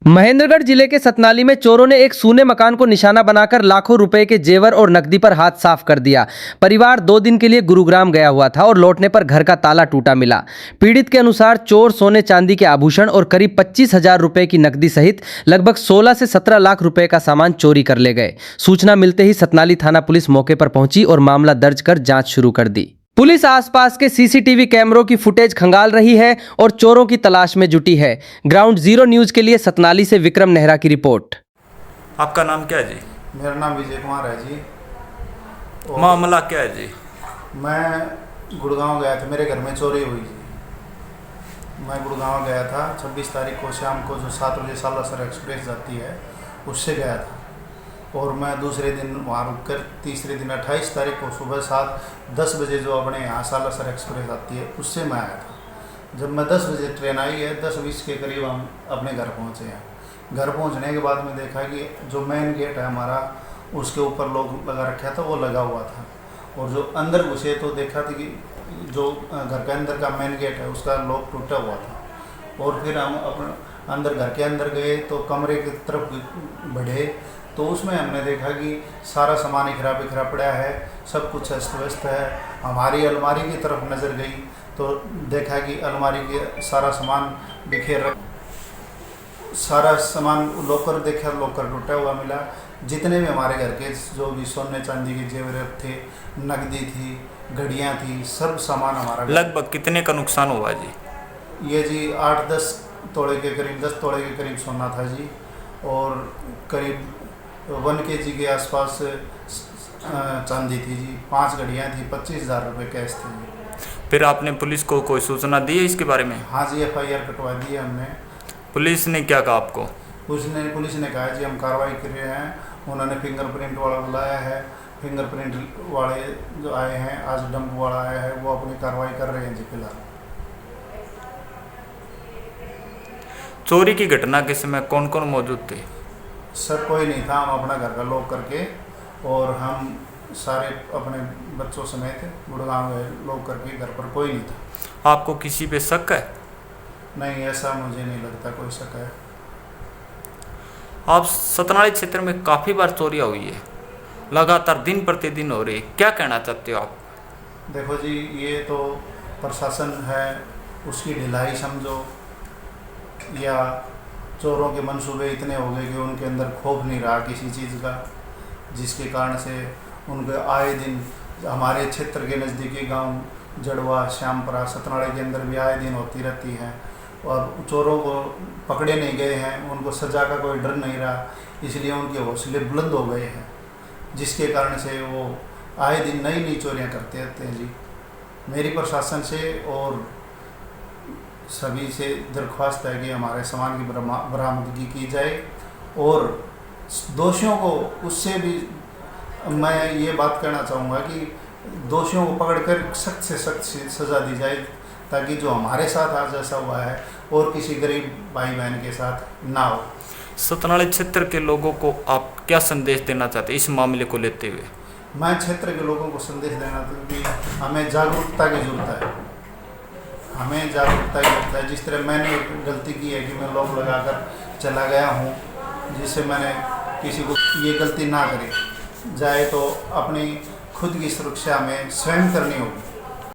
महेंद्रगढ़ जिले के सतनाली में चोरों ने एक सूने मकान को निशाना बनाकर लाखों रुपए के जेवर और नकदी पर हाथ साफ कर दिया। परिवार 2 दिन के लिए गुरुग्राम गया हुआ था और लौटने पर घर का ताला टूटा मिला। पीड़ित के अनुसार चोर सोने चांदी के आभूषण और करीब 25,000 रुपए की नकदी सहित लगभग 16 से 17 लाख रुपए का सामान चोरी कर ले गए। सूचना मिलते ही सतनाली थाना पुलिस मौके पर पहुंची और मामला दर्ज कर जांच शुरू कर दी। पुलिस आसपास के सीसीटीवी कैमरों की फुटेज खंगाल रही है और चोरों की तलाश में जुटी है। ग्राउंड जीरो न्यूज के लिए सतनाली से विक्रम नेहरा की रिपोर्ट। आपका नाम क्या है जी? मेरा नाम विजय कुमार है जी। मामला क्या है जी? मैं गुड़गांव गया था, मेरे घर में चोरी हुई जी। मैं गुड़गांव गया था 26 तारीख को शाम को, जो 7 बजे सालासर एक्सप्रेस जाती है उससे गया था, और मैं दूसरे दिन वहाँ रुक कर तीसरे दिन 28 तारीख को सुबह 7-10 बजे जो अपने यहाँ सालासर एक्सप्रेस आती है उससे मैं आया था। जब मैं 10 बजे ट्रेन आई है, 10:20 के करीब हम अपने घर पहुँचे हैं। घर पहुँचने के बाद में देखा कि जो मेन गेट है हमारा, उसके ऊपर लॉक लगा रखा था, वो लगा हुआ था। और जो अंदर घुसे तो देखा था कि जो घर के अंदर का मेन गेट है उसका लॉक टूटा हुआ था। और फिर हम अपने अंदर घर के अंदर गए तो कमरे की तरफ बढ़े तो उसमें हमने देखा कि सारा सामान इखरा बिखरा पड़ा है, सब कुछ अस्त व्यस्त है। हमारी अलमारी की तरफ नज़र गई तो देखा कि अलमारी के सारा सामान बिखेर, सारा सामान लॉकर देखा, लॉकर टूटा हुआ मिला। जितने भी हमारे घर के जो भी सोने चांदी के जेवरात थे, नकदी थी, घड़ियाँ थी, सब सामान हमारा। लगभग कितने का नुकसान हुआ जी? ये जी 8-10 तोड़े के करीब, 10 तोड़े के करीब सोना था जी, और करीब 1 kg के आसपास चांदी थी जी। 5 घड़ियाँ थी, 25,000 रुपये कैश थे जी। फिर आपने पुलिस को कोई सूचना दी है इसके बारे में? हाँ जी, FIR कटवा दी है हमने। पुलिस ने क्या कहा आपको? पुलिस ने कहा जी हम कार्रवाई कर रहे हैं। उन्होंने फिंगरप्रिंट वाला बुलाया है, फिंगरप्रिंट वाले जो आए हैं, आज डंप वाला आया है, वो अपनी कार्रवाई कर रहे हैं जी फिलहाल। चोरी की घटना के समय कौन कौन मौजूद थे? सर कोई नहीं था, हम अपना घर का लॉक करके और हम सारे अपने बच्चों समेत गुड़गांव गए, लॉक करके, घर पर कोई नहीं था। आपको किसी पे शक है? नहीं, ऐसा मुझे नहीं लगता कोई शक है। आप सतनाली क्षेत्र में काफ़ी बार चोरियाँ हुई है, लगातार दिन प्रतिदिन हो रही है, क्या कहना चाहते हो आप? देखो जी, ये तो प्रशासन है उसकी ढिलाई समझो, या चोरों के मंसूबे इतने हो गए कि उनके अंदर खौफ नहीं रहा किसी चीज़ का, जिसके कारण से उनके आए दिन हमारे क्षेत्र के नज़दीकी गांव जड़वा, श्यामपुरा, सतनाली के अंदर भी आए दिन होती रहती हैं, और चोरों को पकड़े नहीं गए हैं, उनको सज़ा का कोई डर नहीं रहा, इसलिए उनके हौसले बुलंद हो गए हैं, जिसके कारण से वो आए दिन नई नई चोरियाँ करते रहते हैं जी। मेरी प्रशासन से और सभी से दरख्वास्त है कि हमारे सामान की बरामदगी की जाए, और दोषियों को उससे भी मैं ये बात कहना चाहूँगा कि दोषियों को पकड़कर सख्त से सख्त सज़ा दी जाए, ताकि जो हमारे साथ आज ऐसा हुआ है और किसी गरीब भाई बहन के साथ ना हो। सतनाली क्षेत्र के लोगों को आप क्या संदेश देना चाहते हैं इस मामले को लेते हुए? मैं क्षेत्र के लोगों को संदेश देना चाहता हूँ कि हमें जागरूकता की ज़रूरत है, हमें जागरूकता की ज़रूरत है। जिस तरह मैंने एक गलती की है कि मैं लॉक लगाकर चला गया हूँ, जिससे मैंने किसी को ये गलती ना करे जाए, तो अपनी खुद की सुरक्षा में स्वयं करनी होगी।